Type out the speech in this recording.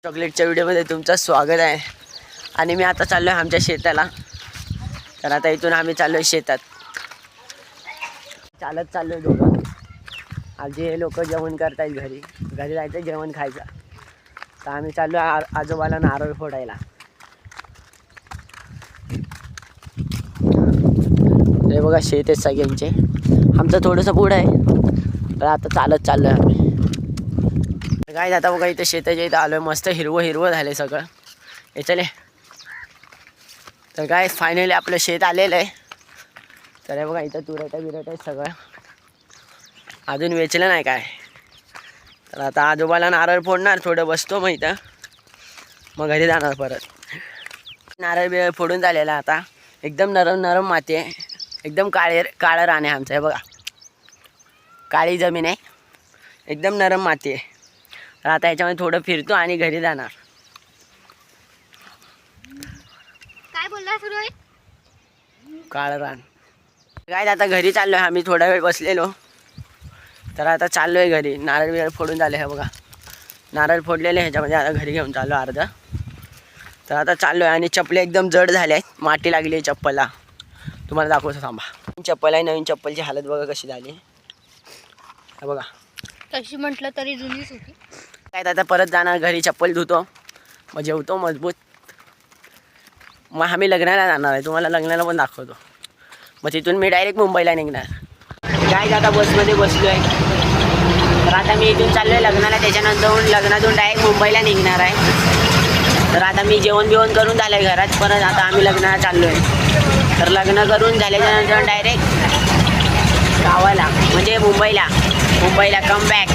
चॉकलेटच्या व्हिडिओमध्ये तुमचं स्वागत आहे. आणि मी आता चाललो आहे आमच्या शेताला. तर आता इथून आम्ही चाललो आहे शेतात. चालत चाललो आहे दोघं. आजी हे लोक जेवण करतायत घरी जायचं जेवण खायचं. तर आम्ही चाललो आजोबाला नारळ फोडायला. हे बघा शेत आहेत सगळ्यांचे. आमचं थोडंसं पुढं आहे. तर आता चालत चाललो आहे आम्ही. काय आता बघा इथं शेताच्या इथं आलो आहे. मस्त हिरवं हिरवं झालं आहे सगळं. हे चले. तर काय फायनली आपलं शेत आलेलं आहे. तर हे बघा इथं तुरट्या बिरट्या आहेत सगळं. अजून वेचलं नाही काय. तर आता आजोबाला नारळ फोडणार. थोडं बसतो मग इथं. मग घरी जाणार परत. नारळ बिरळ फोडून झालेला आता. एकदम नरम नरम माती आहे. एकदम काळं रान आहे आमचं. हे बघा काळी जमीन आहे. एकदम नरम माती आहे. तर आता याच्यामध्ये थोडं फिरतो आणि घरी जाणार. काय बोलला रोहित? काळं रान. काय आता घरी चाललो आहे आम्ही. थोडा वेळ बसलेलो. तर आता चाललो आहे घरी. नारळ बिरळ फोडून झाले. हे बघा नारळ फोडलेले ह्याच्यामध्ये. आता घरी घेऊन चाललो अर्ध. तर आता चाललो आहे. आणि चप्पल एकदम जड झाले आहेत. माती लागली आहे चप्पलला. तुम्हाला दाखवतो थांबा. चप्पल आहे. नवीन चप्पलची हालत बघा कशी झाली. हे बघा तशी म्हटलं तरी जुनीच होती. काय आता परत जाणार घरी. चप्पल धुतो मग जेवतो मजबूत. मग आम्ही लग्नाला जाणार आहे. तुम्हाला लग्नाला पण दाखवतो. मग तिथून मी डायरेक्ट मुंबईला निघणार. काय आता बसमध्ये बसलो आहे. तर आता मी इथून चाललो आहे लग्नाला. त्याच्यानंतर लग्नातून डायरेक्ट मुंबईला निघणार आहे. तर आता मी जेवण बिवण करून झालं आहे घरात. परत आता आम्ही लग्नाला चाललो आहे. तर लग्न करून झाल्याच्यानंतर डायरेक्ट गावाला म्हणजे मुंबईला कम बॅक.